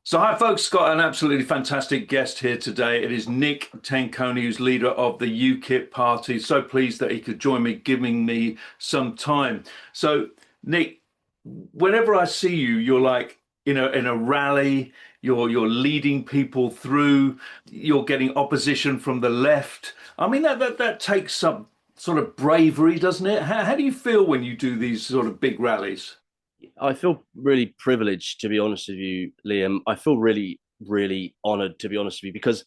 So hi folks, got an absolutely fantastic guest here today. It is Nick Tenconi, who's leader of the UKIP party. So pleased that he could join me, giving me some time. So Nick, whenever I see you, you're like in a rally, you're leading people through, you're getting opposition from the left. I mean that takes some sort of bravery, doesn't it? How do you feel when you do these sort of big rallies? I feel really privileged, to be honest with you, Liam. I feel really, really honoured, to be honest with you, because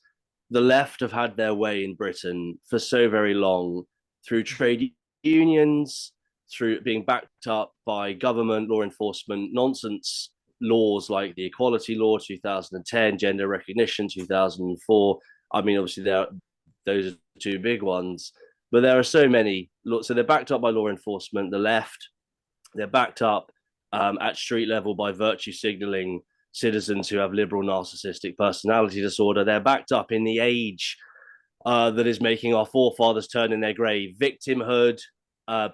the left have had their way in Britain for so very long through trade unions, through being backed up by government, law enforcement, nonsense laws like the Equality Law 2010, gender recognition 2004. I mean, obviously, those are two big ones, but there are so many. So they're backed up by law enforcement, the left, they're backed up at street level by virtue signaling citizens who have liberal narcissistic personality disorder. They're backed up in the age that is making our forefathers turn in their grave. Victimhood,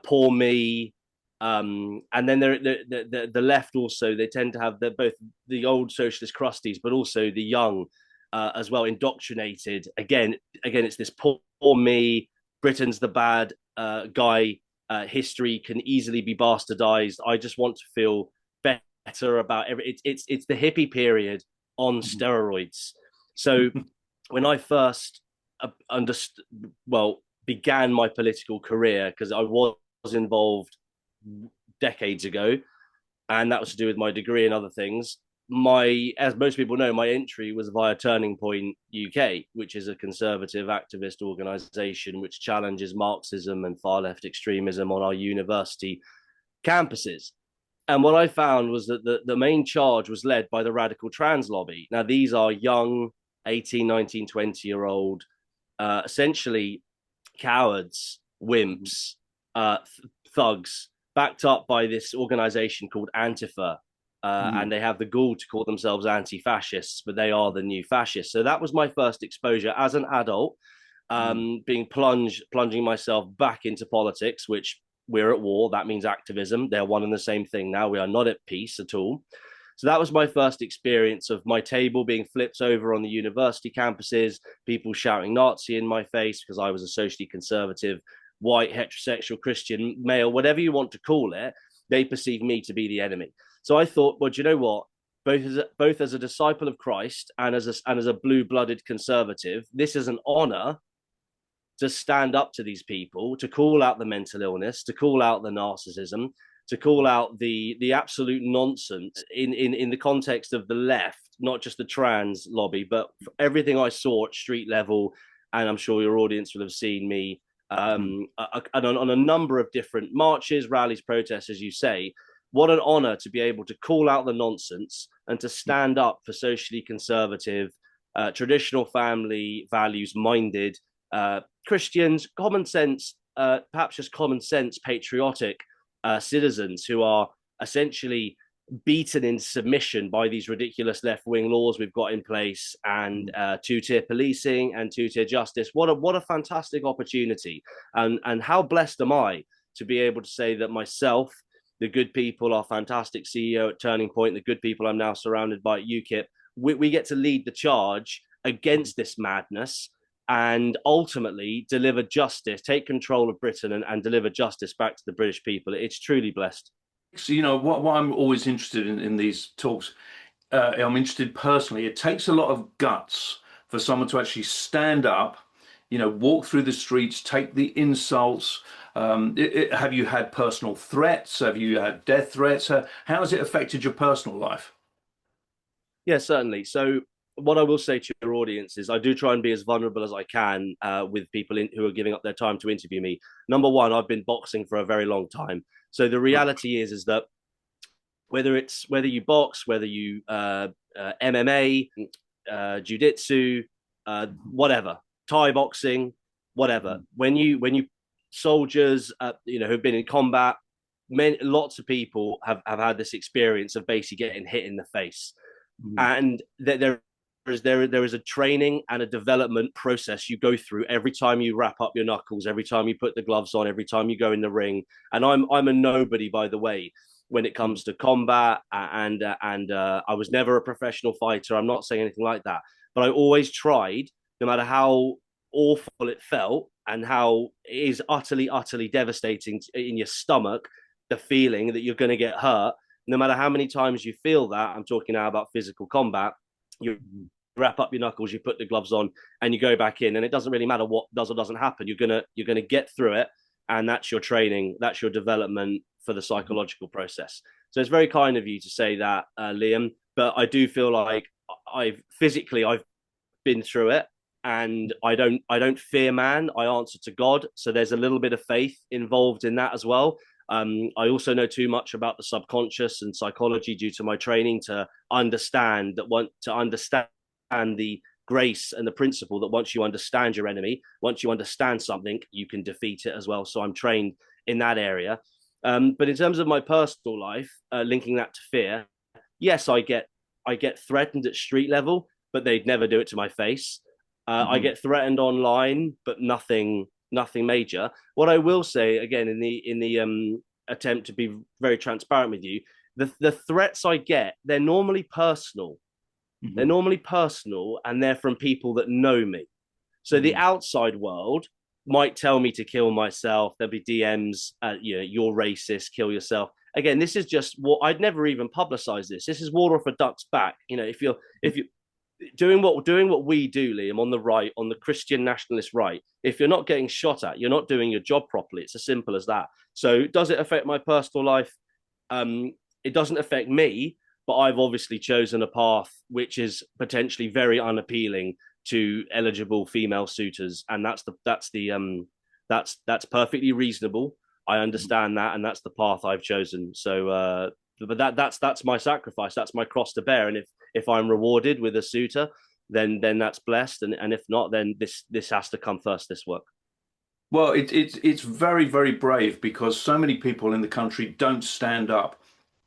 poor me. And then the left also, they tend to have both the old socialist crusties, but also the young as well, indoctrinated. Again, it's this poor me, Britain's the bad guy. History can easily be bastardized. I just want to feel better about it's the hippie period on steroids. So when I first understood, well, began my political career, because I was involved decades ago, and that was to do with my degree and other things. As most people know, my entry was via Turning Point UK, which is a conservative activist organisation which challenges Marxism and far left extremism on our university campuses. And what I found was that the main charge was led by the radical trans lobby. Now, these are young 18, 19, 20-year-old, essentially cowards, wimps, thugs, backed up by this organisation called Antifa, and they have the gall to call themselves anti-fascists, but they are the new fascists. So that was my first exposure as an adult, plunging myself back into politics, which we're at war. That means activism. They're one and the same thing now. We are not at peace at all. So that was my first experience of my table being flipped over on the university campuses, people shouting Nazi in my face because I was a socially conservative, white, heterosexual, Christian, male, whatever you want to call it. They perceive me to be the enemy. So I thought, well, do you know what? Both as a disciple of Christ and as a blue-blooded conservative, this is an honor to stand up to these people, to call out the mental illness, to call out the narcissism, to call out the absolute nonsense in the context of the left, not just the trans lobby, but everything I saw at street level. And I'm sure your audience will have seen me on a number of different marches, rallies, protests, as you say. What an honor to be able to call out the nonsense and to stand up for socially conservative, traditional family values minded Christians, common sense, perhaps just common sense, patriotic citizens who are essentially beaten in submission by these ridiculous left-wing laws we've got in place, and two-tier policing and two-tier justice. What a fantastic opportunity, and how blessed am I to be able to say that myself, the good people, our fantastic CEO at Turning Point, the good people I'm now surrounded by at UKIP, we get to lead the charge against this madness and ultimately deliver justice, take control of Britain and deliver justice back to the British people. It's truly blessed. So, what I'm always interested in these talks, I'm interested personally, it takes a lot of guts for someone to actually stand up, walk through the streets, take the insults. Have you had personal threats? Have you had death threats? How has it affected your personal life? Yeah, certainly. So what I will say to your audience is I do try and be as vulnerable as I can with people who are giving up their time to interview me. Number one, I've been boxing for a very long time. So the reality is that whether you box, whether you MMA, jiu-jitsu, whatever, Thai boxing, whatever. When you soldiers, who've been in combat, lots of people have had this experience of basically getting hit in the face, and there is a training and a development process you go through every time you wrap up your knuckles, every time you put the gloves on, every time you go in the ring. And I'm a nobody, by the way. when it comes to combat, and I was never a professional fighter. I'm not saying anything like that, but I always tried, no matter how awful it felt and how it is utterly devastating in your stomach, the feeling that you're going to get hurt. No matter how many times you feel that, I'm talking now about physical combat, you wrap up your knuckles, you put the gloves on, and you go back in, and it doesn't really matter what does or doesn't happen. You're gonna get through it, and that's your training, that's your development for the psychological process. So it's very kind of you to say that, Liam. But I do feel like I've been through it, and I don't fear man. I answer to God. So there's a little bit of faith involved in that as well. I also know too much about the subconscious and psychology due to my training to understand the grace and the principle that once you understand your enemy, once you understand something, you can defeat it as well. So I'm trained in that area. But in terms of my personal life, linking that to fear, yes, I get threatened at street level, but they'd never do it to my face. I get threatened online, but nothing major. What I will say again in the attempt to be very transparent with you, the threats I get, they're normally personal. They're normally personal, and they're from people that know me. So the outside world might tell me to kill myself. There'll be DMs, you're racist, kill yourself. Again, this is just what I'd never even publicize this. This is water off a duck's back. If you're doing what we do, Liam, on the right, on the Christian nationalist right, if you're not getting shot at, you're not doing your job properly. It's as simple as that. So does it affect my personal life? It doesn't affect me, but I've obviously chosen a path which is potentially very unappealing to eligible female suitors, and that's perfectly reasonable. I understand that, and that's the path I've chosen. So, but that's my sacrifice. That's my cross to bear. And if I'm rewarded with a suitor, then that's blessed. And if not, then this has to come first. This work. Well, it's very, very brave, because so many people in the country don't stand up.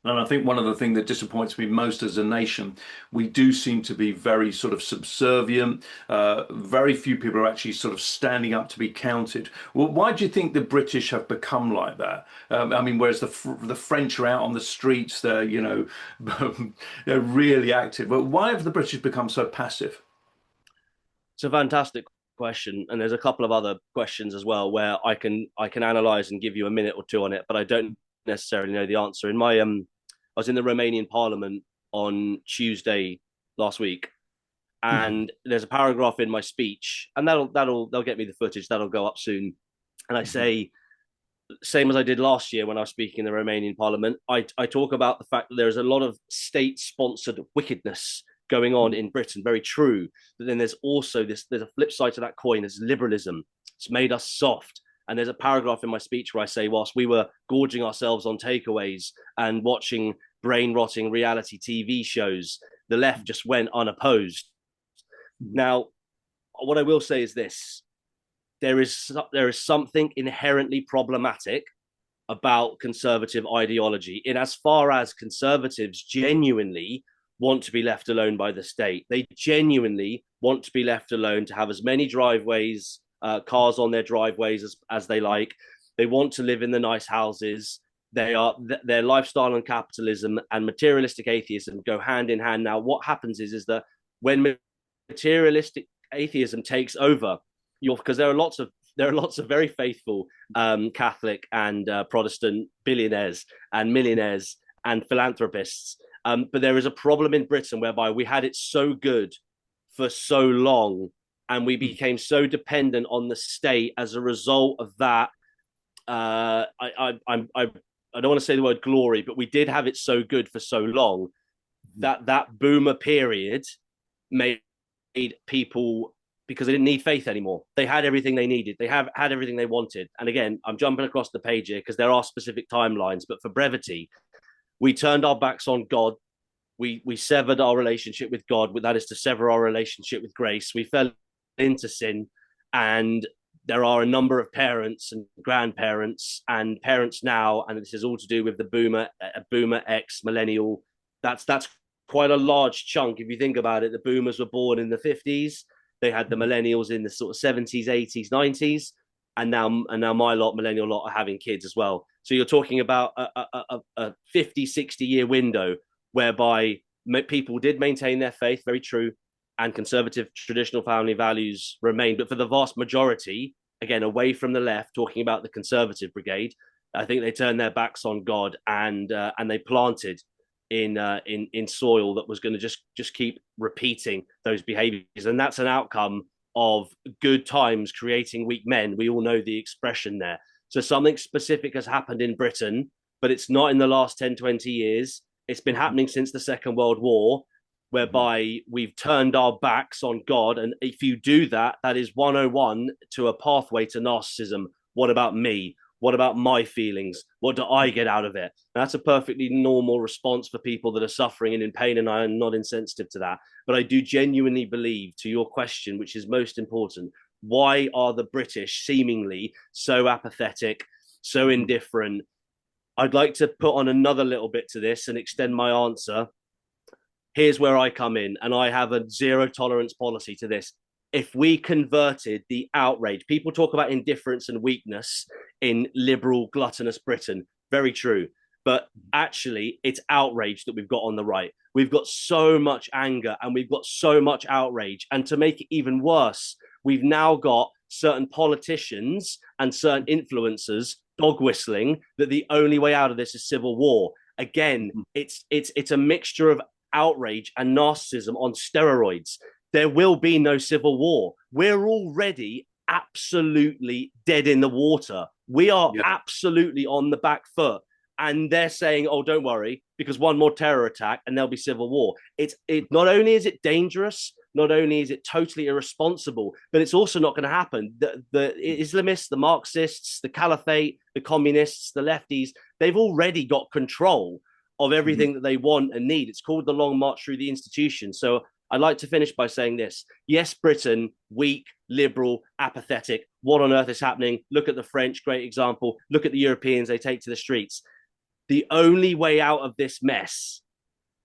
And I think one of the things that disappoints me most as a nation, we do seem to be very sort of subservient. Very few people are actually sort of standing up to be counted. Well, why do you think the British have become like that? I mean, whereas the French are out on the streets, they're they're really active. But why have the British become so passive? It's a fantastic question, and there's a couple of other questions as well where I can analyze and give you a minute or two on it, but I don't necessarily know the answer. I was in the Romanian Parliament on Tuesday last week, and there's a paragraph in my speech, and they'll get me the footage. That'll go up soon, and I say, same as I did last year when I was speaking in the Romanian Parliament, I talk about the fact that there is a lot of state-sponsored wickedness going on in Britain. Very true. But then there's also there's a flip side to that coin. There's liberalism. It's made us soft. And there's a paragraph in my speech where I say, whilst we were gorging ourselves on takeaways and watching brain-rotting reality TV shows, the left just went unopposed. Now, what I will say is this. There is something inherently problematic about conservative ideology, in as far as conservatives genuinely want to be left alone by the state. They genuinely want to be left alone to have as many driveways, cars on their driveways as they like. They want to live in the nice houses. Their lifestyle and capitalism and materialistic atheism go hand in hand. Now, what happens is that when materialistic atheism takes over, because there are lots of very faithful Catholic and Protestant billionaires and millionaires and philanthropists, but there is a problem in Britain whereby we had it so good for so long, and we became so dependent on the state as a result of that. I don't want to say the word glory, but we did have it so good for so long that boomer period made people, because they didn't need faith anymore. They had everything they needed. They had everything they wanted. And again, I'm jumping across the page here because there are specific timelines, but for brevity, we turned our backs on God. We severed our relationship with God. That is to sever our relationship with grace. We fell into sin, and there are a number of parents and grandparents and parents now, and this is all to do with the boomer X millennial. That's quite a large chunk if you think about it. The boomers were born in the 50s. They had the millennials in the sort of 70s, 80s, 90s, and now my millennial lot are having kids as well. So you're talking about a 50, 60-year window whereby people did maintain their faith, very true, and conservative traditional family values remained. But for the vast majority, again, away from the left, talking about the conservative brigade, I think they turned their backs on God and they planted in soil that was going to just keep repeating those behaviors. And that's an outcome of good times creating weak men. We all know the expression there. So something specific has happened in Britain, but it's not in the last 10, 20 years. It's been happening since the Second World War, whereby we've turned our backs on God. And if you do that, that is 101 to a pathway to narcissism. What about me? What about my feelings? What do I get out of it? That's a perfectly normal response for people that are suffering and in pain, and I am not insensitive to that. But I do genuinely believe, to your question, which is most important, why are the British seemingly so apathetic, so indifferent? I'd like to put on another little bit to this and extend my answer. Here's where I come in, and I have a zero tolerance policy to this. If we converted the outrage, people talk about indifference and weakness in liberal, gluttonous Britain. Very true. But actually, it's outrage that we've got on the right. We've got so much anger and we've got so much outrage. And to make it even worse, we've now got certain politicians and certain influencers dog whistling that the only way out of this is civil war. Again, it's a mixture of outrage and narcissism on steroids. There will be no civil war. We're already absolutely dead in the water. We are absolutely on the back foot. And they're saying, oh, don't worry, because one more terror attack and there'll be civil war. It not only is it dangerous, not only is it totally irresponsible, but it's also not going to happen. The Islamists, the Marxists, the Caliphate, the communists, the lefties, they've already got control of everything that they want and need. It's called the long march through the institution. So I'd like to finish by saying this. Yes, Britain, weak, liberal, apathetic. What on earth is happening? Look at the French, great example. Look at the Europeans they take to the streets. The only way out of this mess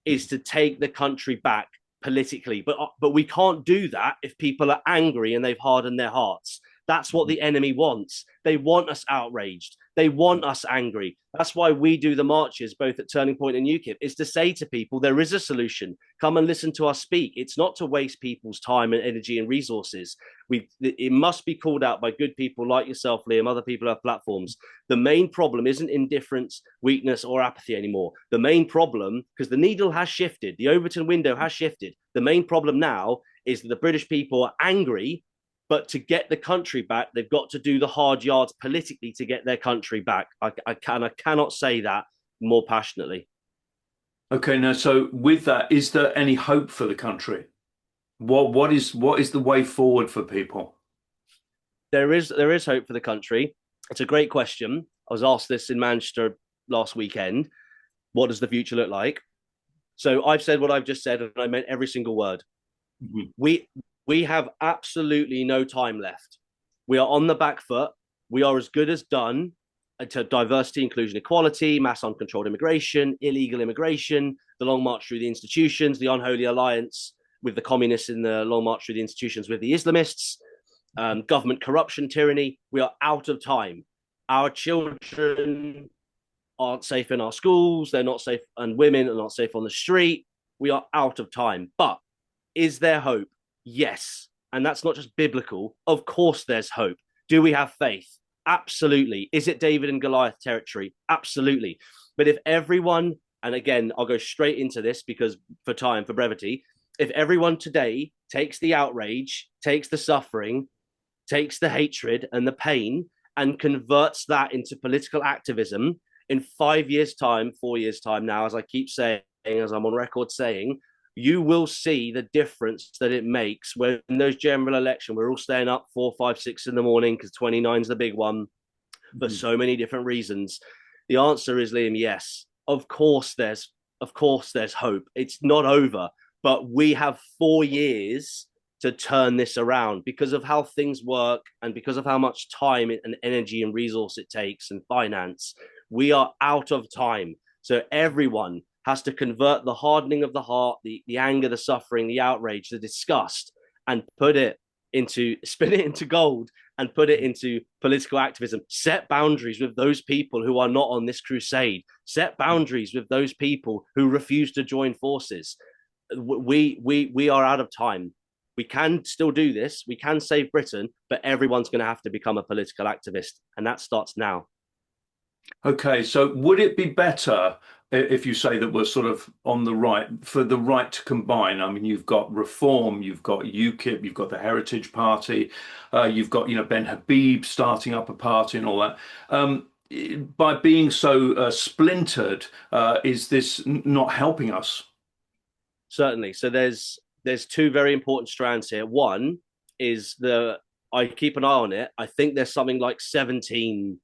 is to take the country back politically. But we can't do that if people are angry and they've hardened their hearts. That's what the enemy wants. They want us outraged. They want us angry. That's why we do the marches, both at Turning Point and UKIP, is to say to people, there is a solution. Come and listen to us speak. It's not to waste people's time and energy and resources. It must be called out by good people like yourself, Liam, other people have platforms. The main problem isn't indifference, weakness, or apathy anymore. The main problem, because the needle has shifted, the Overton window has shifted. The main problem now is that the British people are angry. But to get the country back, they've got to do the hard yards politically to get their country back. I cannot say that more passionately. Okay, now, so with that, is there any hope for the country? What is the way forward for people? There is hope for the country. It's a great question. I was asked this in Manchester last weekend. What does the future look like? So I've said what I've just said, and I meant every single word. We have absolutely no time left. We are on the back foot. We are as good as done to diversity, inclusion, equality, mass uncontrolled immigration, illegal immigration, the long march through the institutions, the unholy alliance with the communists in the long march through the institutions with the Islamists, government corruption, tyranny. We are out of time. Our children aren't safe in our schools. They're not safe, and women are not safe on the street. We are out of time. But is there hope? Yes. And that's not just biblical. Of course there's hope. Do we have faith? Absolutely. Is it David and Goliath territory? Absolutely. But if everyone, and again, I'll go straight into this because for time, for brevity, if everyone today takes the outrage, takes the suffering, takes the hatred and the pain and converts that into political activism in 5 years' time, 4 years' time now, as I keep saying, as I'm on record saying, you will see the difference that it makes when those general election, we're all staying up 4, 5, 6 in the morning because 29 is the big one for so many different reasons. The answer is, Liam, yes. Of course there's hope. It's not over, but we have 4 years to turn this around because of how things work and because of how much time and energy and resource it takes and finance. We are out of time. So everyone has to convert the hardening of the heart, the anger, the suffering, the outrage, the disgust, and put it spin it into gold and put it into political activism. Set boundaries with those people who are not on this crusade. Set boundaries with those people who refuse to join forces. We are out of time. We can still do this. We can save Britain, but everyone's going to have to become a political activist, and that starts now. Okay, so would it be better if you say that we're sort of on the right for the right to combine? I mean, you've got Reform, you've got UKIP, you've got the Heritage Party, you've got Ben Habib starting up a party and all that. By being so splintered, is this not helping us? Certainly. So there's two very important strands here. One is I keep an eye on it. I think there's something like 17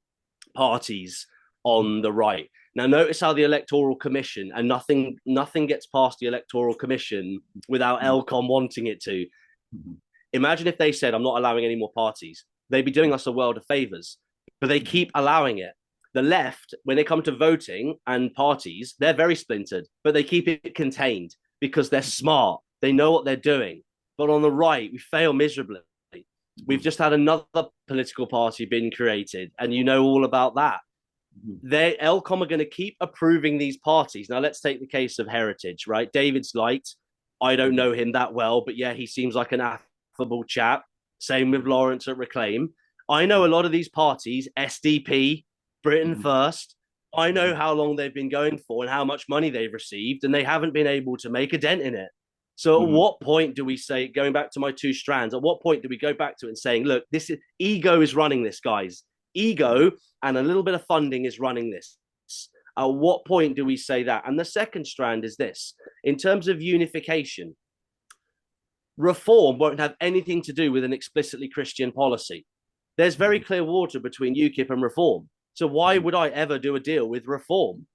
parties on the right. Now, notice how the Electoral Commission, and nothing gets past the Electoral Commission without ELCOM wanting it to. Imagine if they said, I'm not allowing any more parties. They'd be doing us a world of favors, but they keep allowing it. The left, when they come to voting and parties, they're very splintered, but they keep it contained because they're smart. They know what they're doing. But on the right, we fail miserably. We've just had another political party being created, and you know all about that. ELCOM are going to keep approving these parties. Now, let's take the case of Heritage, right? David's light. I don't know him that well, but yeah, he seems like an affable chap. Same with Lawrence at Reclaim. I know a lot of these parties, SDP, Britain First. I know how long they've been going for and how much money they've received, and they haven't been able to make a dent in it. So at what point do we say, going back to my two strands, at what point do we go back to it and saying, look, this is ego is running this, guys. Ego and a little bit of funding is running this. At what point do we say that? And the second strand is this. In terms of unification, Reform won't have anything to do with an explicitly Christian policy. There's very clear water between UKIP and Reform. So why would I ever do a deal with Reform?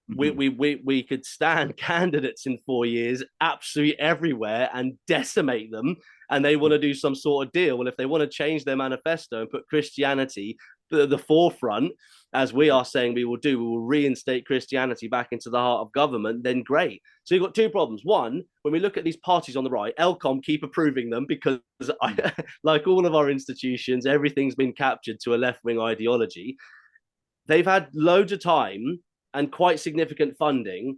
We could stand candidates in 4 years absolutely everywhere and decimate them, and they want to do some sort of deal. Well, if they want to change their manifesto and put Christianity to the forefront, as we are saying we will reinstate Christianity back into the heart of government, then great. So you've got two problems. One, when we look at these parties on the right, ELCOM keep approving them because like all of our institutions, everything's been captured to a left-wing ideology. They've had loads of time and quite significant funding.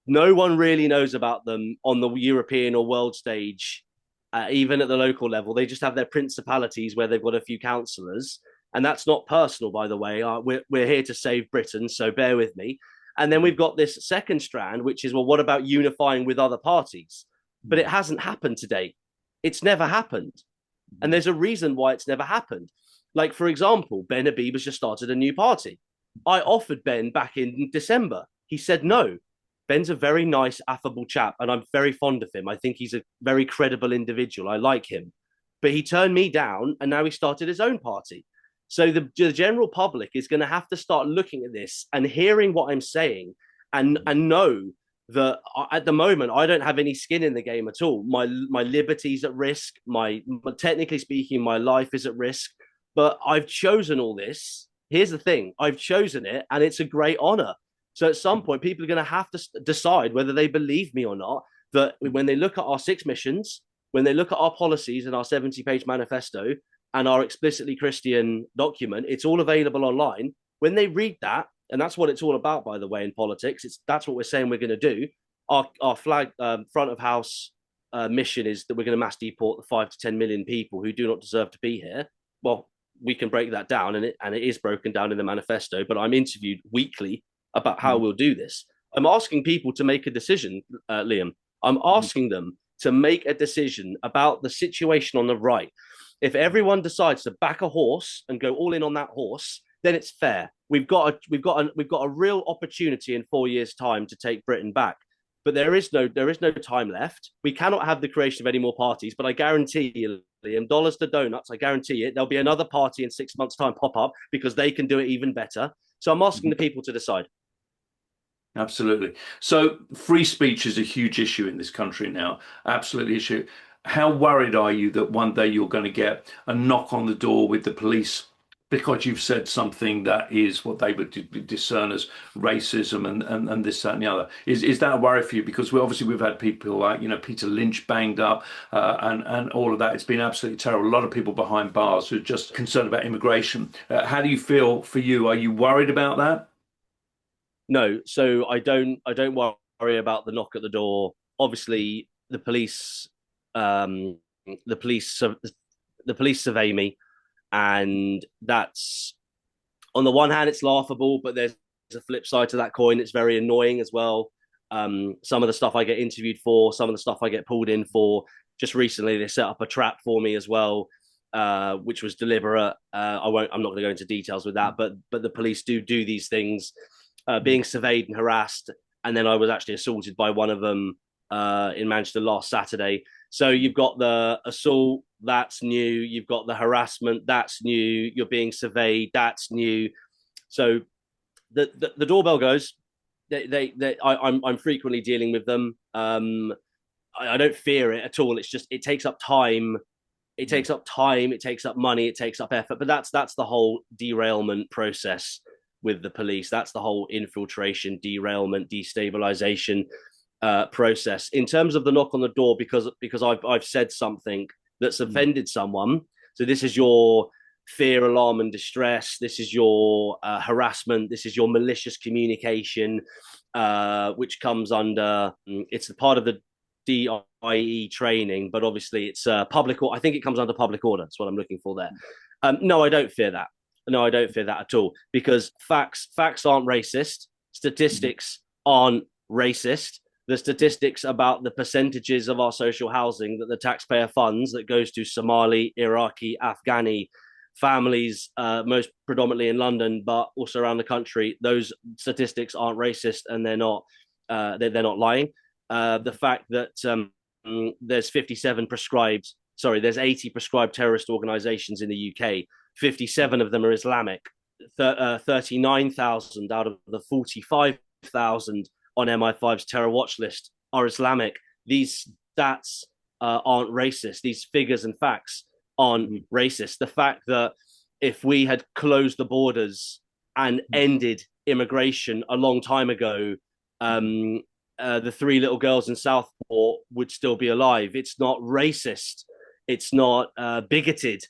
No one really knows about them on the European or world stage, even at the local level. They just have their principalities where they've got a few councillors. And that's not personal, by the way. We're here to save Britain, so bear with me. And then we've got this second strand, which is, well, what about unifying with other parties? But it hasn't happened to date. It's never happened. And there's a reason why it's never happened. Like, for example, Ben Habib has just started a new party. I offered Ben back in December. He said no. Ben's a very nice, affable chap, and I'm very fond of him. I think he's a very credible individual. I like him. But he turned me down, and now he started his own party. So the general public is going to have to start looking at this and hearing what I'm saying and know that at the moment, I don't have any skin in the game at all. My liberty's at risk. Technically speaking, my life is at risk. But I've chosen all this. Here's the thing, I've chosen it, and it's a great honor. So at some point, people are going to have to decide whether they believe me or not, that when they look at our 6 missions, when they look at our policies and our 70-page manifesto and our explicitly Christian document, it's all available online. When they read that, and that's what it's all about, by the way, in politics, that's what we're saying we're going to do. Our flag front of house mission is that we're going to mass deport the 5 to 10 million people who do not deserve to be here. Well, we can break that down, and it is broken down in the manifesto, but I'm interviewed weekly about how we'll do this. I'm asking people to make a decision, Liam. I'm asking them to make a decision about the situation on the right. If everyone decides to back a horse and go all in on that horse, then it's fair. We've got a real opportunity in 4 years' time to take Britain back. But there is no time left. We cannot have the creation of any more parties, but I guarantee you, Liam, dollars to donuts, I guarantee it, there'll be another party in 6 months' time pop up because they can do it even better. So I'm asking the people to decide. Absolutely. So free speech is a huge issue in this country now. Absolutely issue. How worried are you that one day you're going to get a knock on the door with the police because you've said something that is what they would discern as racism and this, that, and the other. Is that a worry for you? Because we've had people like, Peter Lynch banged up, and all of that. It's been absolutely terrible. A lot of people behind bars who are just concerned about immigration. How do you feel for you? Are you worried about that? No, so I don't worry about the knock at the door. Obviously, um, the police, the police survey me, and that's, on the one hand, it's laughable, but there's a flip side to that coin. It's very annoying as well. Some of the stuff I get interviewed for, some of the stuff I get pulled in for. Just recently, they set up a trap for me as well, which was deliberate. I'm not going to go into details with that, but the police do these things, being surveyed and harassed, and then I was actually assaulted by one of them in Manchester last Saturday. So you've got the assault, that's new. You've got the harassment, that's new. You're being surveyed, that's new. So the doorbell goes. I'm frequently dealing with them. I don't fear it at all. It's just it takes up time. It takes up time. It takes up money. It takes up effort. But that's the whole derailment process with the police. That's the whole infiltration, derailment, destabilization process. In terms of the knock on the door, because I've said something that's offended someone. So this is your fear, alarm, and distress. This is your harassment. This is your malicious communication, which comes under. It's a part of the DIE training, but obviously it's public. I think it comes under public order. That's what I'm looking for there. No, I don't fear that. No, I don't fear that at all, because facts aren't racist. Statistics aren't racist. The statistics about the percentages of our social housing that the taxpayer funds that goes to Somali, Iraqi, Afghani families, most predominantly in London, but also around the country, those statistics aren't racist, and they're not lying. The fact that there's 80 prescribed terrorist organizations in the UK. 57 of them are Islamic. 39,000 out of the 45,000 on MI5's terror watch list are Islamic. These stats aren't racist. These figures and facts aren't racist. The fact that if we had closed the borders and ended immigration a long time ago, the three little girls in Southport would still be alive. It's not racist. It's not bigoted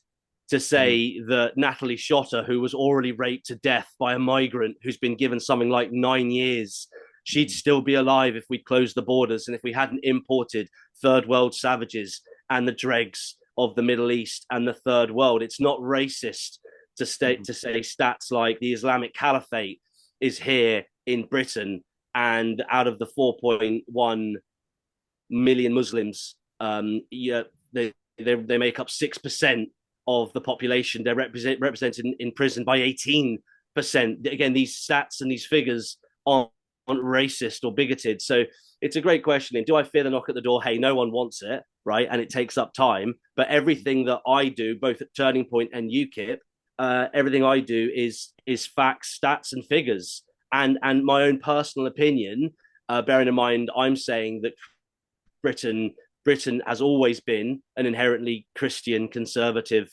to say that Natalie Shotter, who was already raped to death by a migrant who's been given something like 9 years, she'd still be alive if we'd closed the borders and if we hadn't imported third world savages and the dregs of the Middle East and the third world. It's not racist to say stats like the Islamic Caliphate is here in Britain, and out of the 4.1 million Muslims, they make up 6% of the population. They're represented in prison by 18%. Again, these stats and these figures aren't racist or bigoted. So it's a great question. And do I fear the knock at the door? Hey, no one wants it, right? And it takes up time. But everything that I do, both at Turning Point and UKIP, everything I do is facts, stats, and figures, and my own personal opinion. Bearing in mind, I'm saying that Britain has always been an inherently Christian conservative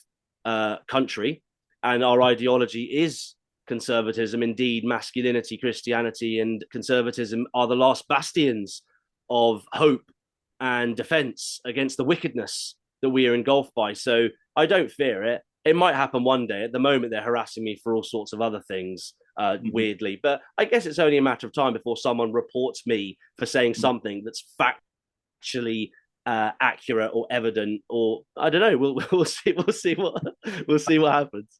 country, and our ideology is conservatism. Indeed, masculinity, Christianity, and conservatism are the last bastions of hope and defense against the wickedness that we are engulfed by. So I don't fear it. It might happen one day. At the moment, they're harassing me for all sorts of other things, weirdly. But I guess it's only a matter of time before someone reports me for saying something that's factually accurate or evident, or I don't know. We'll see. We'll see what happens.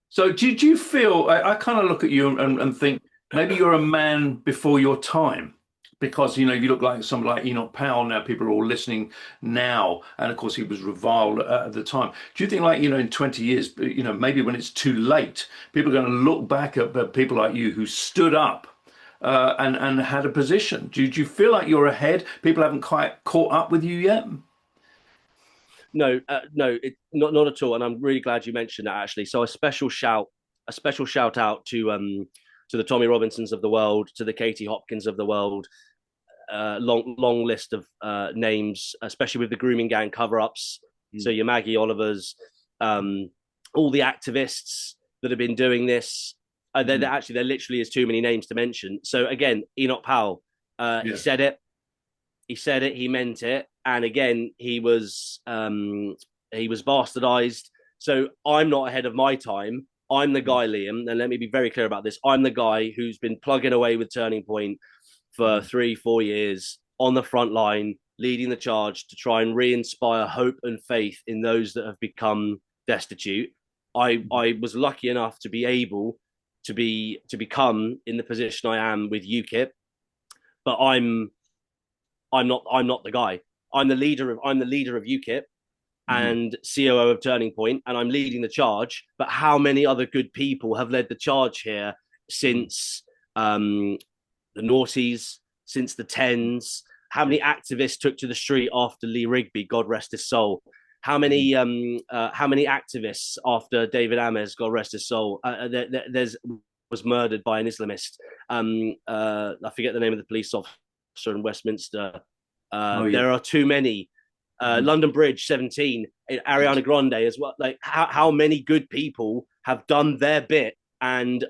So do you feel, I kind of look at you and think maybe you're a man before your time, because you look like someone like Enoch Powell. Now people are all listening now, and of course he was reviled at the time. Do you think, like, in 20 years, maybe when it's too late, people are going to look back at people like you who stood up and had a position? Do you feel like you're ahead? People haven't quite caught up with you yet? No, not at all. And I'm really glad you mentioned that, actually. So a special shout out to the Tommy Robinsons of the world, to the Katie Hopkins of the world. Long list of names, especially with the grooming gang cover-ups. So your Maggie Olivers, all the activists, that have been doing this. There literally is too many names to mention. So again, Enoch Powell, he Yeah. said it. He said it. He meant it. And again, he was bastardized. So I'm not ahead of my time. I'm the guy, Liam, and let me be very clear about this. I'm the guy who's been plugging away with Turning Point for 3-4 years on the front line, leading the charge to try and re-inspire hope and faith in those that have become destitute. I was lucky enough to be able to become in the position I am with UKIP, but I'm not the guy. I'm the leader of UKIP and COO of Turning Point, and I'm leading the charge. But how many other good people have led the charge here since the noughties, since the tens? How many activists took to the street after Lee Rigby, God rest his soul? How many activists after David Ames, God rest his soul? Was murdered by an Islamist. I forget the name of the police officer in Westminster. There are too many. London Bridge 17, Ariana Grande as well. Like how many good people have done their bit, and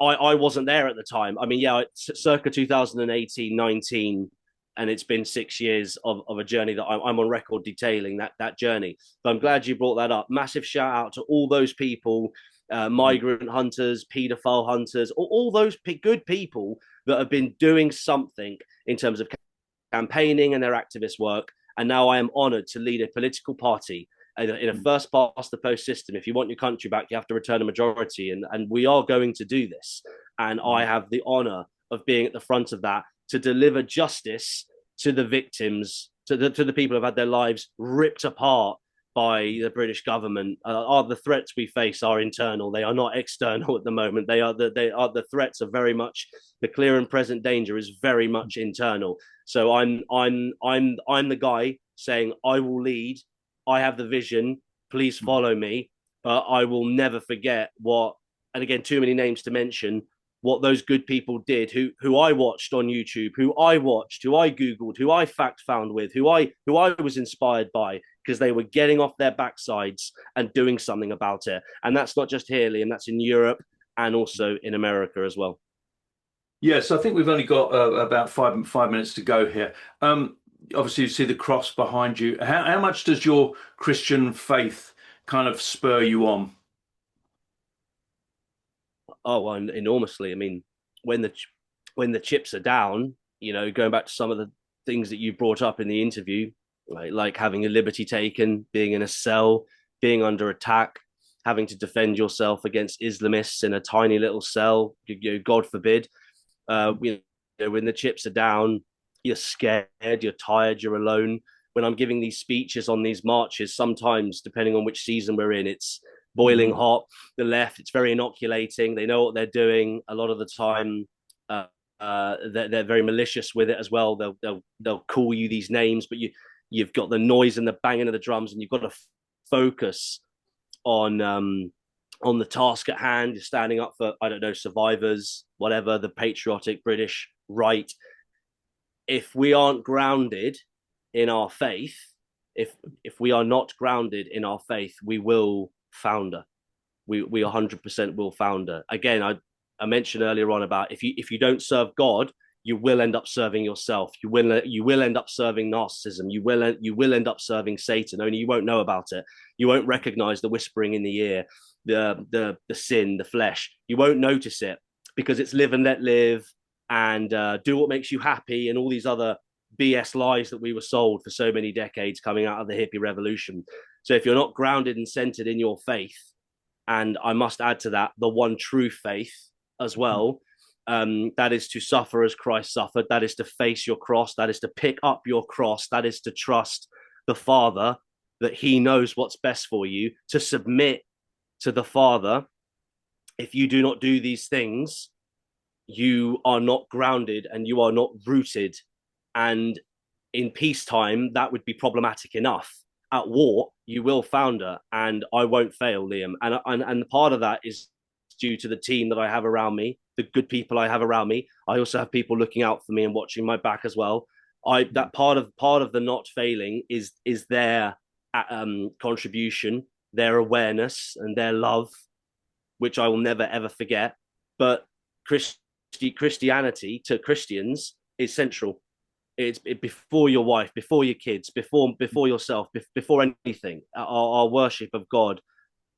I wasn't there at the time. I mean, yeah, circa 2018, 19, and it's been 6 years of a journey that I'm on record detailing that journey. But I'm glad you brought that up. Massive shout out to all those people, migrant hunters, paedophile hunters, all those good people that have been doing something in terms of campaigning and their activist work. And now I am honoured to lead a political party in a first past the post system. If you want your country back, you have to return a majority. And we are going to do this. And I have the honour of being at the front of that to deliver justice to the victims, to the people who have had their lives ripped apart by the British government. The threats we face are internal. They are not external at the moment. The threats are very much, the clear and present danger is very much internal. So I'm the guy saying I will lead. I have the vision. Please follow me. But I will never forget what, and again, too many names to mention, what those good people did, who I watched on YouTube, who I Googled, who I fact found with, who I was inspired by, because they were getting off their backsides and doing something about it. And that's not just here, Liam, that's in Europe and also in America as well. Yes, I think we've only got about five minutes to go here. Obviously, you see the cross behind you. How much does your Christian faith kind of spur you on? Oh, well, enormously. I mean, when the chips are down, going back to some of the things that you brought up in the interview, like having a liberty taken, being in a cell, being under attack, having to defend yourself against Islamists in a tiny little cell, God forbid. When the chips are down, you're scared, you're tired, you're alone. When I'm giving these speeches on these marches, sometimes, depending on which season we're in, it's boiling hot. The left, it's very inoculating. They know what they're doing. A lot of the time, they're very malicious with it as well. They'll call you these names, but you've got the noise and the banging of the drums, and you've got to focus on the task at hand. You're standing up for, I don't know, survivors, whatever, the patriotic British right. If we aren't grounded in our faith, if we are not grounded in our faith, we will founder. We 100% will founder. Again, I mentioned earlier on about if you don't serve God, you will end up serving yourself. You will end up serving narcissism. You will end up serving Satan. Only you won't know about it. You won't recognize the whispering in the ear, the sin, the flesh. You won't notice it because it's live and let live, and do what makes you happy, and all these other BS lies that we were sold for so many decades coming out of the hippie revolution. So if you're not grounded and centered in your faith, and I must add to that the one true faith as well, that is to suffer as Christ suffered, that is to face your cross, that is to pick up your cross, that is to trust the Father, that he knows what's best for you, to submit to the Father. If you do not do these things, you are not grounded and you are not rooted. And in peacetime, that would be problematic enough. At war, you will founder, and I won't fail, Liam. And part of that is due to the team that I have around me, the good people I have around me. I also have people looking out for me and watching my back as well. That part of the not failing is their contribution, their awareness, and their love, which I will never ever forget. But Christianity to Christians is central. Before your wife, before your kids, before yourself, before anything. Our worship of God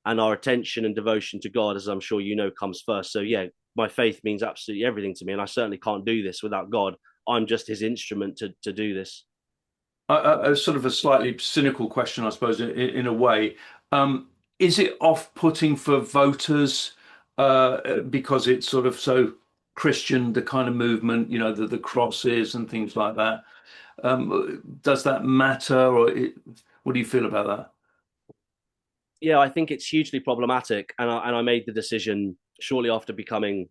and our attention and devotion to God, as I'm sure you know, comes first. So yeah, my faith means absolutely everything to me, and I certainly can't do this without God. I'm just His instrument to do this. A sort of a slightly cynical question, I suppose, in a way. Is it off-putting for voters because it's sort of so Christian, the kind of movement, the crosses and things like that? Does that matter, or what do you feel about that? Yeah, I think it's hugely problematic, and I made the decision shortly after becoming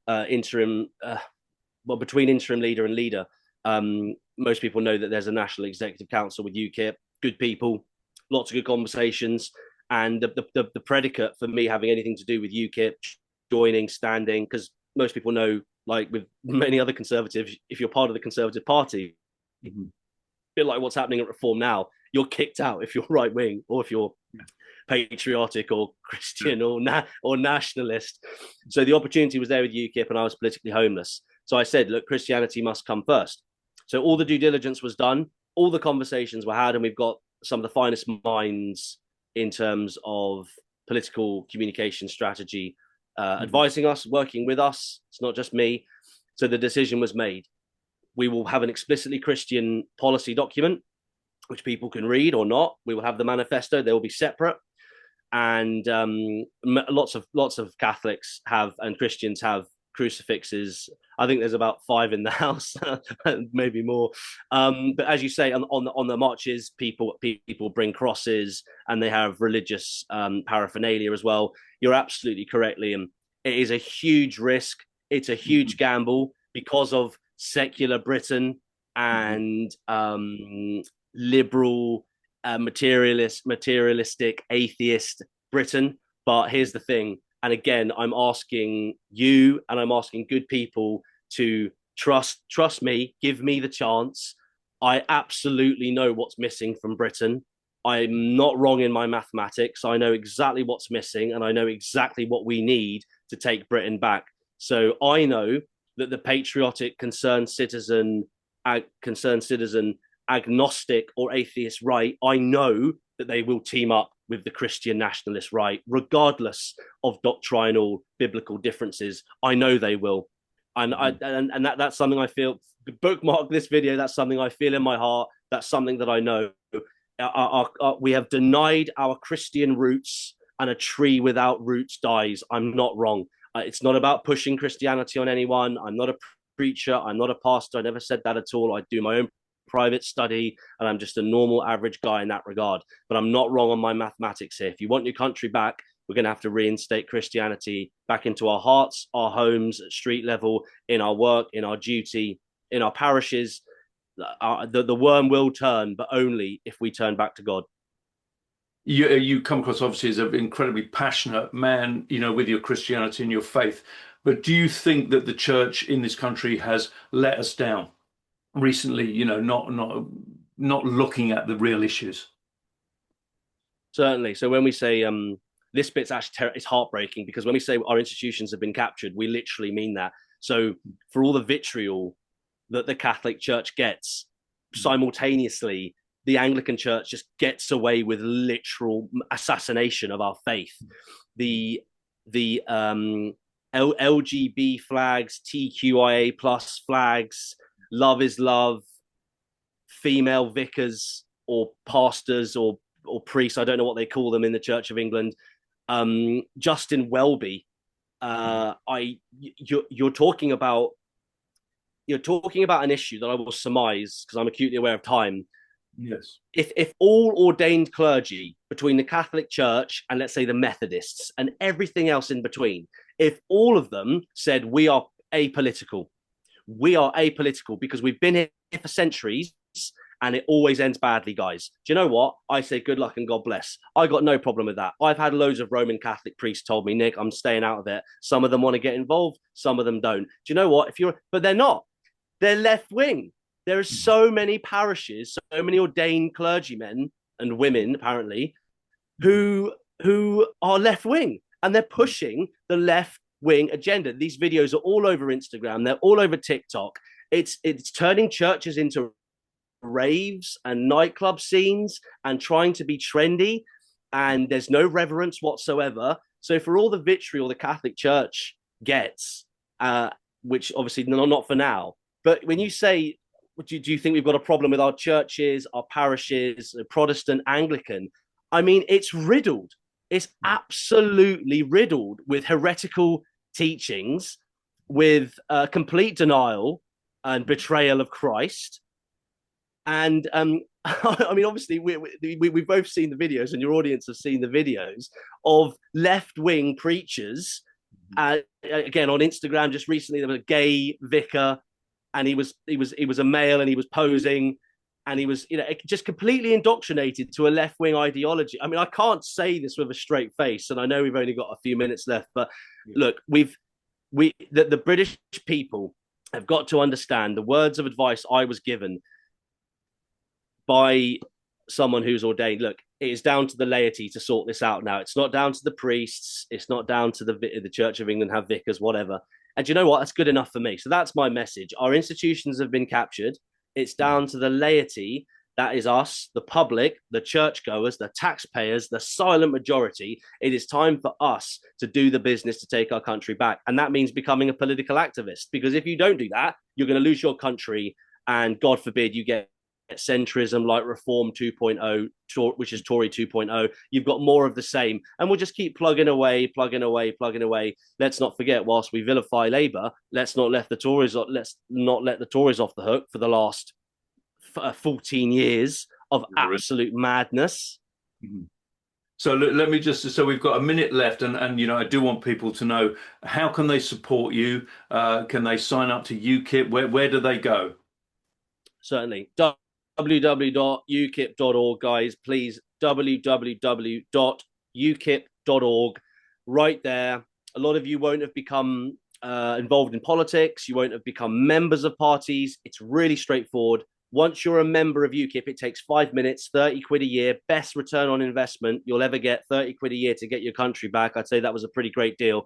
interim, well, between interim leader and leader. Most people know that there's a national executive council with UKIP, good people, lots of good conversations, and the predicate for me having anything to do with UKIP joining, standing, because most people know, like with many other conservatives, if you're part of the Conservative Party, Mm-hmm. bit like what's happening at Reform now, you're kicked out if you're right wing or if you're patriotic or Christian or nationalist. So the opportunity was there with UKIP, and I was politically homeless. So I said, look, Christianity must come first. So all the due diligence was done, all the conversations were had, and we've got some of the finest minds in terms of political communication strategy advising us, working with us. It's not just me. So the decision was made. We will have an explicitly Christian policy document, which people can read or not. We will have the manifesto. They will be separate. And lots of Catholics have, and Christians have, crucifixes. I think there's about 5 in the house, maybe more. But as you say, on the marches, people bring crosses and they have religious paraphernalia as well. You're absolutely correct, Liam. It is a huge risk. It's a huge gamble because of secular Britain and liberal, materialistic, atheist Britain. But here's the thing. And again, I'm asking you and I'm asking good people to trust me, give me the chance. I absolutely know what's missing from Britain. I'm not wrong in my mathematics. I know exactly what's missing and I know exactly what we need to take Britain back. So I know that the patriotic, concerned citizen, agnostic or atheist right, I know that they will team up with the Christian nationalist right, regardless of doctrinal biblical differences. I know they will. And that's something I feel. Bookmark this video. That's something I feel in my heart. That's something that I know. We have denied our Christian roots, and a tree without roots dies. I'm not wrong. It's not about pushing Christianity on anyone. I'm not a preacher. I'm not a pastor. I never said that at all. I do my own private study, and I'm just a normal average guy in that regard. But I'm not wrong on my mathematics here. If you want your country back, we're going to have to reinstate Christianity back into our hearts, our homes, at street level, in our work, in our duty, in our parishes. The worm will turn, but only if we turn back to God. You come across obviously as an incredibly passionate man, with your Christianity and your faith. But do you think that the church in this country has let us down recently? Not looking at the real issues. Certainly. So when we say this bit's actually it's heartbreaking, because when we say our institutions have been captured, we literally mean that. So for all the vitriol that the Catholic Church gets, simultaneously the Anglican Church just gets away with literal assassination of our faith. The LGB flags, TQIA plus flags, love is love, female vicars or pastors or priests, I don't know what they call them in the Church of England. Justin Welby, you're talking about an issue that I will surmise, because I'm acutely aware of time. Yes. If all ordained clergy between the Catholic Church and, let's say, the Methodists and everything else in between, if all of them said we are apolitical because we've been here for centuries and it always ends badly, guys. Do you know what? I say good luck and God bless. I got no problem with that. I've had loads of Roman Catholic priests told me, Nick, I'm staying out of it. Some of them want to get involved, some of them don't. Do you know what? But they're not. They're left wing. There are so many parishes, so many ordained clergymen and women, apparently, who are left wing. and they're pushing the left wing agenda. These videos are all over Instagram. They're all over TikTok. It's turning churches into raves and nightclub scenes and trying to be trendy. And there's no reverence whatsoever. So for all the vitriol the Catholic Church gets, which obviously not for now, but when you say, do you think we've got a problem with our churches, our parishes, Protestant, Anglican? I mean, it's riddled. It's absolutely riddled with heretical teachings, with complete denial and betrayal of Christ. And I mean, obviously, we've both seen the videos, and your audience have seen the videos of left-wing preachers. Again, on Instagram, just recently, there was a gay vicar, and he was a male, and he was posing, and he was, just completely indoctrinated to a left-wing ideology. I mean, I can't say this with a straight face, and I know we've only got a few minutes left, but look, the British people have got to understand the words of advice I was given by someone who's ordained. Look, it is down to the laity to sort this out now. It's not down to the priests. It's not down to the Church of England have vicars, whatever. And you know what? That's good enough for me. So that's my message. Our institutions have been captured. It's down to the laity. That is us, the public, the churchgoers, the taxpayers, the silent majority. It is time for us to do the business to take our country back. And that means becoming a political activist. Because if you don't do that, you're going to lose your country. And God forbid you get centrism like Reform 2.0, which is Tory 2.0. You've got more of the same, and we'll just keep plugging away. Let's not forget, whilst we vilify Labour, let's not let the Tories off the hook for the last 14 years of absolute madness. So let me just, so we've got a minute left, and I do want people to know, how can they support you? Can they sign up to UKIP? Where do they go? Certainly. www.ukip.org, guys. Please, www.ukip.org. Right there. A lot of you won't have become involved in politics. You won't have become members of parties. It's really straightforward. Once you're a member of UKIP, it takes 5 minutes, 30 quid a year, best return on investment you'll ever get, 30 quid a year to get your country back. I'd say that was a pretty great deal.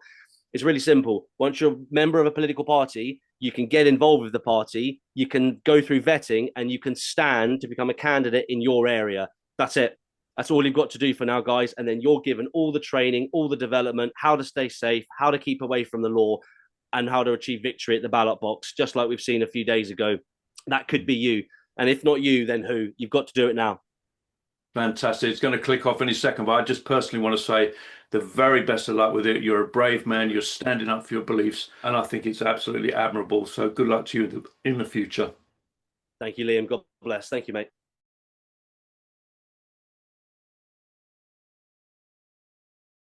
It's really simple. Once you're a member of a political party, you can get involved with the party, you can go through vetting, and you can stand to become a candidate in your area. That's it. That's all you've got to do for now, guys. And then you're given all the training, all the development, how to stay safe, how to keep away from the law, and how to achieve victory at the ballot box, just like we've seen a few days ago. That could be you. And if not you, then who? You've got to do it now. Fantastic. It's going to click off any second, but I just personally want to say the very best of luck with it. You're a brave man. You're standing up for your beliefs, and I think it's absolutely admirable. So good luck to you in the future. Thank you, Liam. God bless. Thank you, mate.